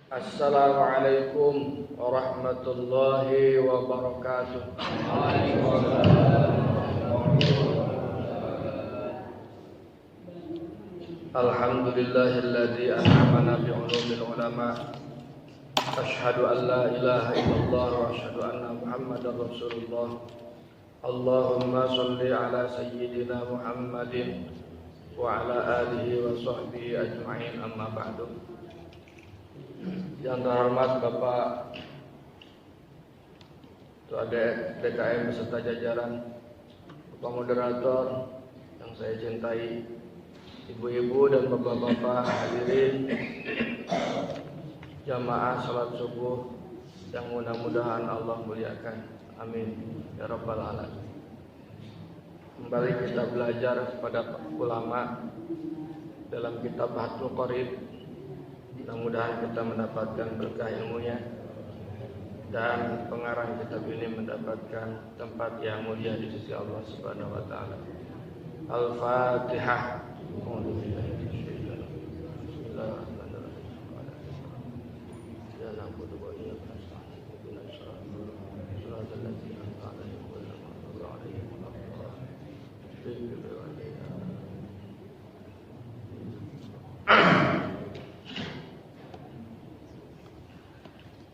Assalamualaikum warahmatullahi wabarakatuh. Alhamdulillahilladzi an'amana bi'ulumil ulama. Asyhadu an la ilaha illallah wa asyhadu anna Muhammadar Rasulullah. Allahumma shalli ala sayyidina Muhammadin wa ala alihi wa sahbihi ajma'in, amma ba'du. Yang terhormat Bapak Ketua DKM beserta jajaran, Bapak Moderator yang saya cintai, ibu-ibu dan bapak-bapak hadirin jamaah salat subuh yang mudah-mudahan Allah muliakan. Amin ya rabbal alamin. Kembali kita belajar kepada ulama dalam kitab Fathul Qorib. Mudah-mudahan kita mendapatkan berkah ilmunya dan pengarang kitab ini mendapatkan tempat yang mulia di sisi Allah Subhanahu wa taala. Al-Fatihah.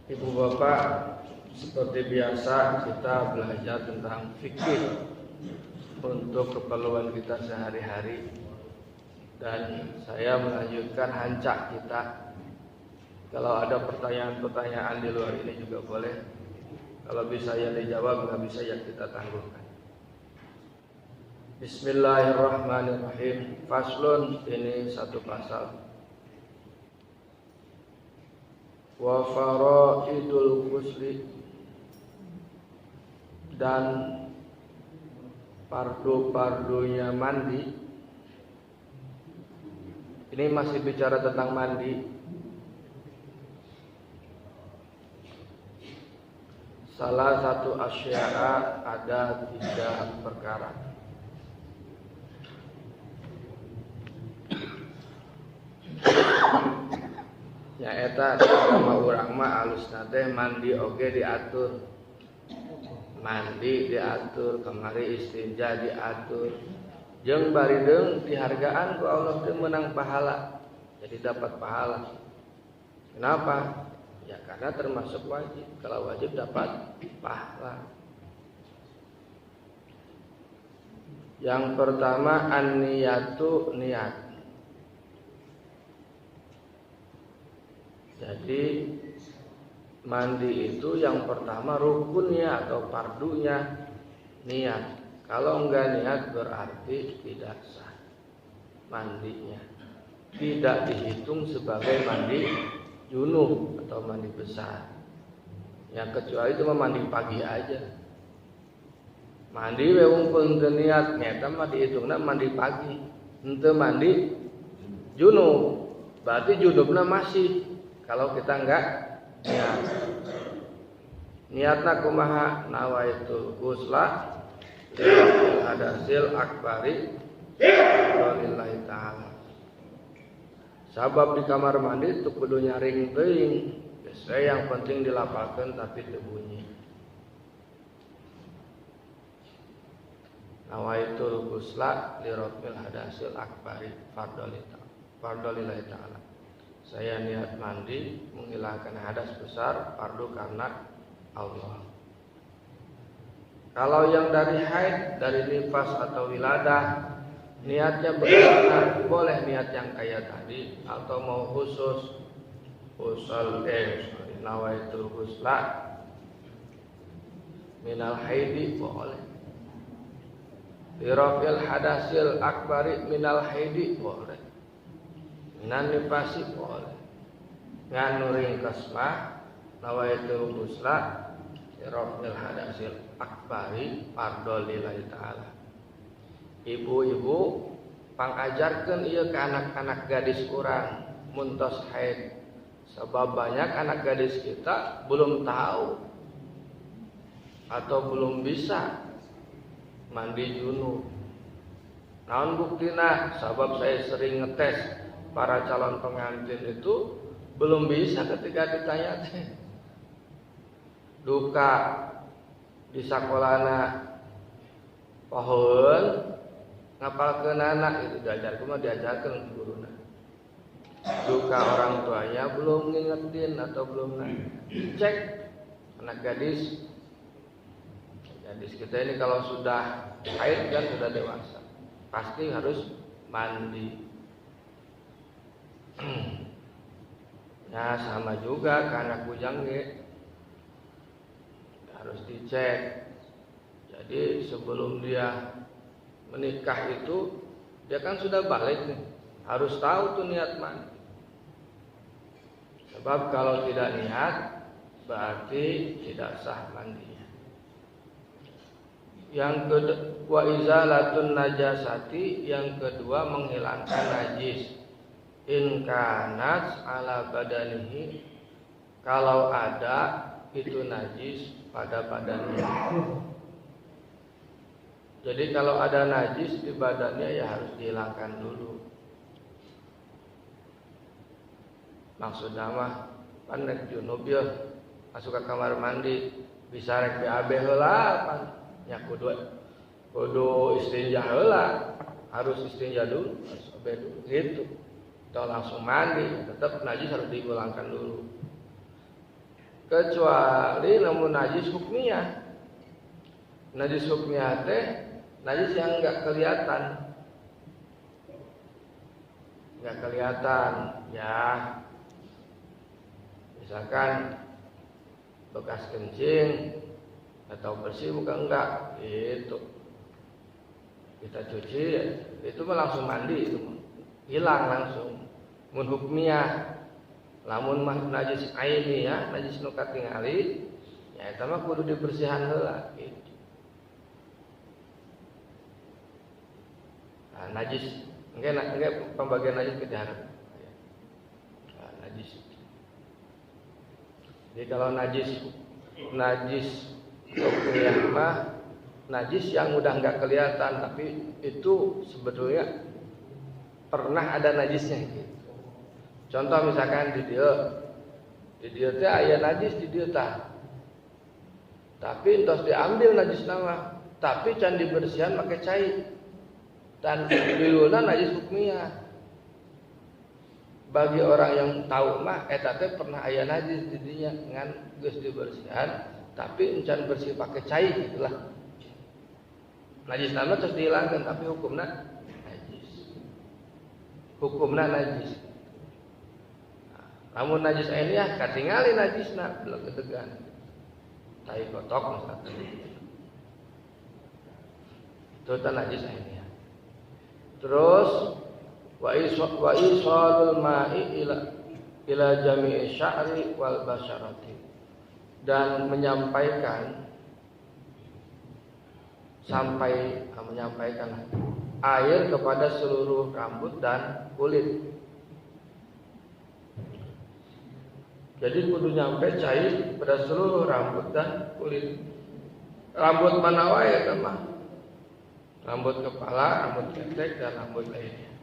Ibu bapak, seperti biasa kita belajar tentang fikih untuk keperluan kita sehari-hari, dan saya melanjutkan hancak kita. Kalau ada pertanyaan-pertanyaan di luar ini juga boleh. Kalau bisa ya dijawab, nggak bisa ya kita tangguhkan. Bismillahirrahmanirrahim. Faslun, ini satu pasal. Wa faraidul ghusli, dan fardu-fardunya mandi. Ini masih bicara tentang mandi. Salah satu asya'a, ada 3 perkara. Ya eta sama urang mah alusna teh mandi oge diatur. Mandi diatur, kamari istinja diatur. Jeung barideung dihargaan ku Allah teh menang pahala. Jadi dapat pahala. Kenapa? Ya karena termasuk wajib. Kalau wajib dapat pahala. Yang pertama an-niyatu, niat. Jadi mandi itu yang pertama rukunnya atau fardunya niat. Kalau enggak niat berarti tidak sah mandinya. Tidak dihitung sebagai mandi junub atau mandi besar. Ya kecuali itu mandi pagi aja. Mandi we wungkul teu niat nyata mah dihitungna mandi pagi. Henteu mandi junub. Berarti junubna masih. Kalau kita enggak niat. Niatna kumaha? Nawaitul ghusla lil hadasil akbari lillahi ta'ala. Sabab di kamar mandi itu kudu nyaring teuing. Biasa yang penting dilapalkeun tapi teu bunyi. Nawaitul ghusla li rabbil hadasil akbari fardhu lillahi ta'ala. Saya niat mandi menghilangkan hadas besar, fardu karena Allah. Kalau yang dari haid, dari nifas atau wiladah, niatnya bagaimana? Boleh niat yang kayak tadi, atau mau khusus nawaitul ghusla minal haidi, boleh. Dirafil hadasil akbari minal haidi, boleh. Minan nifasi, boleh. Nganu ringkas mah nawaitul ghusla dirafil hadasil akbari fardhu lillahi ta'ala. Ibu-ibu pangajarkeun ieu ke anak-anak gadis urang muntos haid. Sebab banyak anak gadis kita belum tahu atau belum bisa mandi junub. Naon buktina? Sabab saya sering ngetes para calon pengantin itu belum bisa ketika ditanya teh. Duka di sakolana pohon ngapalkeun anak itu diajarkeun guruna. Duka orang tuanya belum ngingetin atau belum cek anak gadis kita ini kalau sudah haid kan sudah dewasa pasti harus mandi. Nah sama juga ke anak bujang harus dicek. Jadi sebelum dia menikah itu dia kan sudah balik nih, harus tahu tuh niat mandi. Sebab kalau tidak niat berarti tidak sah mandinya. Yang kedua izalatun najasati, yang kedua menghilangkan najis. In kanat ala badanihi, kalau ada itu najis pada badannya. Jadi kalau ada najis di badannya ya harus dihilangkan dulu. Maksudnya mah pan rek junub ya masuk ke kamar mandi bisa rek BAB heula pan nya kudu istinja heula, harus istinja dulu, harus BAB dulu gitu. Atau langsung mandi, tetap najis harus dihilangkan dulu. Kecuali namun najis hukmiyah. Najis hukmiyah teh najis yang enggak kelihatan. Enggak kelihatan, ya. Misalkan bekas kencing atau bersih bukan enggak, itu kita cuci, itu mah langsung mandi itu. Hilang langsung. Mun hukmiyah, lamun mah najis aini ya, najis nu katingali, ya eta mah kudu dibersihan heula gitu. Nah, najis engke pembagian najis kita harap. Nah, najis. Jadi kalau najis hukmiyah mah najis yang udah enggak kelihatan tapi itu sebetulnya pernah ada najisnya gitu. Contoh misalkan di dia teh aya najis di dia tah. Tapi entos diambil najis nama, tapi can dibersihan pakai cai. Dan diluna najis hukmiyah. Bagi orang yang tahu mah eta teh pernah aya najis di dinya ngan geus dibersihan, tapi encan bersih pakai cai gitulah. Najis nama terus dihilangkan tapi hukumna najis. Namun najis ini ya katingali najisna belum ketegan. Tai kotok misalkan. Itu tan najis ini ya. Terus wa isalul ma'i ila jami'i sya'ri wal basyarati, dan menyampaikan air kepada seluruh rambut dan kulit. Jadi kudu nyampe cair pada seluruh rambut dan kulit. Rambut mana wae eta mah? Rambut kepala, rambut ketek dan rambut lainnya.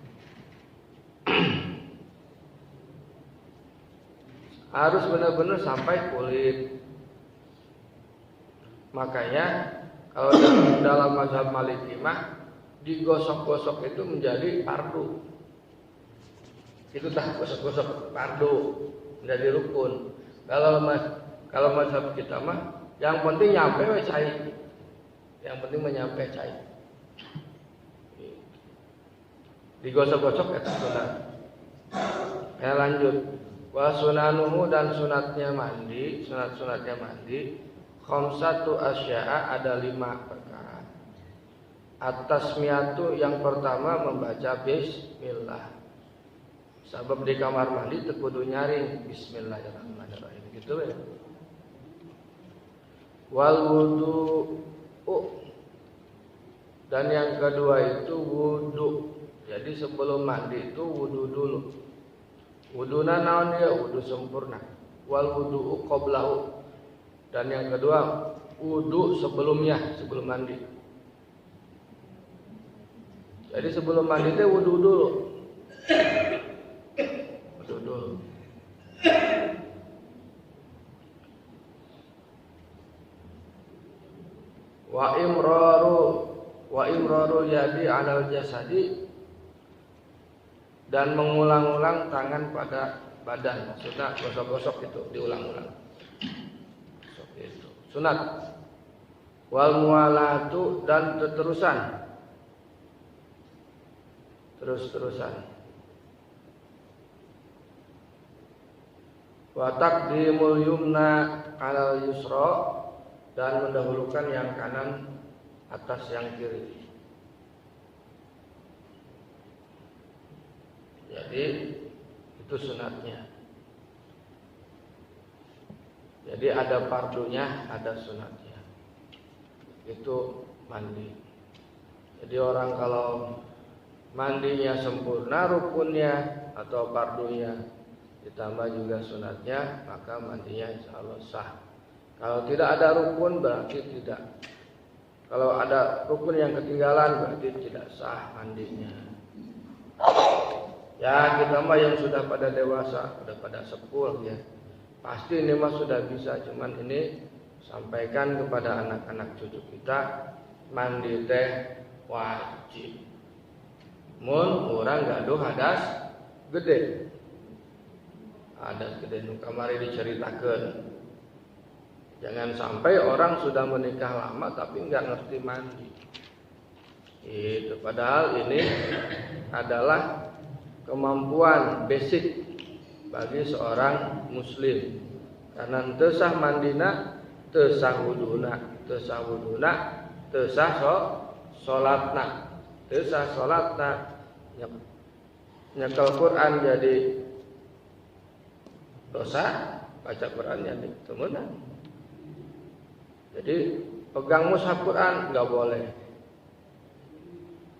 Harus benar-benar sampai kulit. Makanya kalau dalam mazhab Maliki mah digosok-gosok itu menjadi fardu. Itu dah gosok-gosok fardu, menjadi rukun. Kalau mazhab kita mah yang penting nyampe we cai. Yang penting menyampe cai. Digosok-gosok eta sunat. Ya lanjut. Wa sunanuhu, dan sunatnya mandi, sunat-sunatnya mandi, khamsatu asya'a, ada 5 perkara. At-tasmiyatu, yang pertama membaca bismillah. Sebab di kamar mandi kudu nyaring bismillahirrahmanirrahim gitu ya. Wal wudu'u, dan yang kedua itu wudu. Jadi sebelum mandi itu wudu dulu. Wuduna naon dia? Wudu sempurna. Wal wudu'u qablahu, dan yang kedua wudu sebelumnya, sebelum mandi. Jadi sebelum mandi itu wudu dulu. Wudu dulu. Wa imraru yadi 'alal jasadi, dan mengulang-ulang tangan pada badan. Maksudnya gosok-gosok itu diulang-ulang. Itu sunat. Wal mualatu, dan terus-terusan. Wa taqdimul yumna 'alal yusra, dan mendahulukan yang kanan atas yang kiri. Jadi itu sunatnya. Jadi ada fardunya, ada sunatnya. Itu mandi. Jadi orang kalau mandinya sempurna, rukunnya atau fardunya ditambah juga sunatnya, maka mandinya insya Allah sah. Kalau tidak ada rukun berarti tidak. Kalau ada rukun yang ketinggalan berarti tidak sah mandinya. Ya kita mah yang sudah pada dewasa, sudah pada sepuh ya, pasti ini mah sudah bisa. Cuman ini sampaikan kepada anak-anak cucu kita, mandi teh wajib. Mun orang gaduh hadas gede, hadas gede nu kamari diceritakeun. Jangan sampai orang sudah menikah lama tapi nggak ngerti mandi. Itu padahal ini adalah kemampuan basic bagi seorang muslim. Karena teu sah mandina, teu sah wuduna, teu sah salatna, teu sah salatna. Nyekel Quran jadi dosa, baca Quran jadi temenan. Jadi pegang mushaf Quran nggak boleh,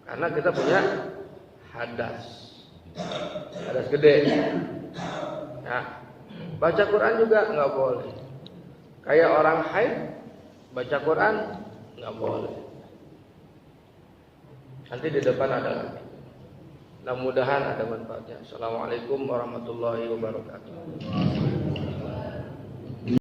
karena kita punya hadas gede. Nah, baca Quran juga nggak boleh. Kayak orang haid baca Quran nggak boleh. Nanti di depan ada lagi. Mudah-mudahan ada manfaatnya. Assalamualaikum warahmatullahi wabarakatuh.